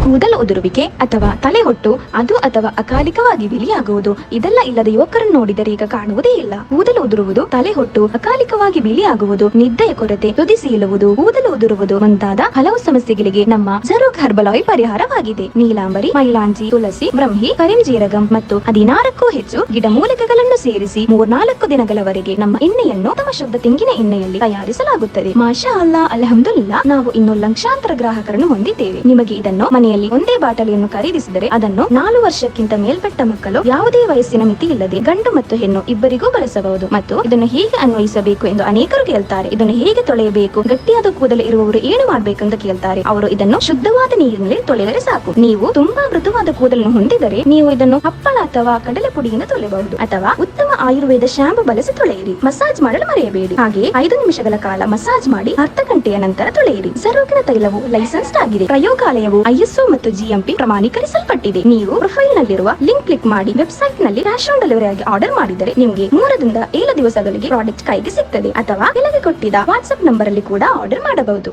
ಕೂದಲು ಉದುರುವಿಕೆ ಅಥವಾ ತಲೆ ಹೊಟ್ಟು ಅದು ಅಥವಾ ಅಕಾಲಿಕವಾಗಿ ಬಿಳಿಯಾಗುವುದು ಇದೆಲ್ಲ ಇಲ್ಲದ ಯುವಕರನ್ನು ನೋಡಿದರೆ ಈಗ ಕಾಣುವುದೇ ಇಲ್ಲ. ಕೂದಲು ಉದುರುವುದು, ತಲೆ ಹೊಟ್ಟು, ಅಕಾಲಿಕವಾಗಿ ಬಿಳಿಯಾಗುವುದು, ನಿದ್ದೆಯ ಕೊರತೆ, ತುದಿ ಸೀಳುವುದು, ಕೂದಲು ಉದುರುವುದು ಮುಂತಾದ ಹಲವು ಸಮಸ್ಯೆಗಳಿಗೆ ನಮ್ಮ ಜರೋಗ್ ಹರ್ಬಲ್ ಆಯಿಲ್ ಪರಿಹಾರವಾಗಿದೆ. ನೀಲಾಂಬರಿ, ಮೈಲಾಂಜಿ, ತುಳಸಿ, ಬ್ರಹ್ಮಿ, ಕರಿಂಜೀರಗಂ ಮತ್ತು 16ಕ್ಕೂ ಹೆಚ್ಚು ಗಿಡಮೂಲಿಕೆಗಳನ್ನು ಸೇರಿಸಿ 3-4 ದಿನಗಳವರೆಗೆ ನಮ್ಮ ಎಣ್ಣೆಯನ್ನು ಉತ್ತಮ ಶುದ್ಧ ತೆಂಗಿನ ಎಣ್ಣೆಯಲ್ಲಿ ತಯಾರಿಸಲಾಗುತ್ತದೆ. ಮಾಷಾ ಅಲ್ಲಾ, ಅಲ್ಹಮ್ದುಲಿಲ್ಲಾ, ನಾವು ಇನ್ನು ಲಕ್ಷಾಂತರ ಗ್ರಾಹಕರನ್ನು ಹೊಂದಿದ್ದೇವೆ. ನಿಮಗೆ ಇದನ್ನು ಮನೆಯಲ್ಲಿ ಒಂದೇ ಬಾಟಲಿಯನ್ನು ಖರೀದಿಸಿದರೆ ಅದನ್ನು 4 ವರ್ಷಕ್ಕಿಂತ ಮೇಲ್ಪಟ್ಟ ಮಕ್ಕಳು ಯಾವುದೇ ವಯಸ್ಸಿನ ಮಿತಿ ಇಲ್ಲದೆ ಗಂಡು ಮತ್ತು ಹೆಣ್ಣು ಇಬ್ಬರಿಗೂ ಬಳಸಬಹುದು. ಮತ್ತು ಇದನ್ನು ಹೇಗೆ ಅನ್ವಯಿಸಬೇಕು ಎಂದು ಅನೇಕರು ಕೇಳ್ತಾರೆ. ಇದನ್ನು ಹೇಗೆ ತೊಳೆಯಬೇಕು, ಗಟ್ಟಿಯಾದ ಕೂದಲು ಇರುವವರು ಏನು ಮಾಡಬೇಕು ಅಂತ ಕೇಳ್ತಾರೆ. ಅವರು ಇದನ್ನು ಶುದ್ಧವಾದ ನೀರಿನಲ್ಲಿ ತೊಳೆದರೆ ಸಾಕು. ನೀವು ತುಂಬಾ ಮೃದುವಾದ ಕೂದಲನ್ನು ಹೊಂದಿದರೆ ನೀವು ಇದನ್ನು ಹಪ್ಪಳ ಅಥವಾ ಕಡಲೆ ಪುಡಿಯಿಂದ ತೊಳೆಯಬಹುದು ಅಥವಾ ಉತ್ತಮ ಆಯುರ್ವೇದ ಶಾಂಪು ಬಳಸಿ ತೊಳೆಯಿರಿ. ಮಸಾಜ್ ಮಾಡಲು ಮರೆಯಬೇಡಿ. ಹಾಗೆ 5 ನಿಮಿಷಗಳ ಕಾಲ ಮಸಾಜ್ ಮಾಡಿ ಅರ್ಧ ಗಂಟೆಯ ನಂತರ ತೊಳೆಯಿರಿ. ಜರೋಗಿನ ತೈಲವು ಲೈಸೆನ್ಸ್ಡ್ ಆಗಿದೆ. ಪ್ರಯೋಗಾಲಯವು ISO ಮತ್ತು GMP ಪ್ರಮಾಣೀಕರಿಸಲ್ಪಟ್ಟಿದೆ. ನೀವು ಪ್ರೊಫೈಲ್ ನಲ್ಲಿರುವ ಲಿಂಕ್ ಕ್ಲಿಕ್ ಮಾಡಿ ವೆಬ್ಸೈಟ್ ನಲ್ಲಿ ಕ್ಯಾಶ್ ಆನ್ ಡೆಲಿವರಿ ಆಗಿ ಆರ್ಡರ್ ಮಾಡಿದರೆ ನಿಮಗೆ 3 ರಿಂದ 7 ದಿವಸಗಳಿಗೆ ಪ್ರಾಡಕ್ಟ್ ಕೈಗೆ ಸಿಗ್ತದೆ. ಅಥವಾ ಕೆಳಗೆ ಕೊಟ್ಟಿದ್ದ ವಾಟ್ಸ್ಆಪ್ ನಂಬರ್ ಅಲ್ಲಿ ಕೂಡ ಆರ್ಡರ್ ಮಾಡಬಹುದು.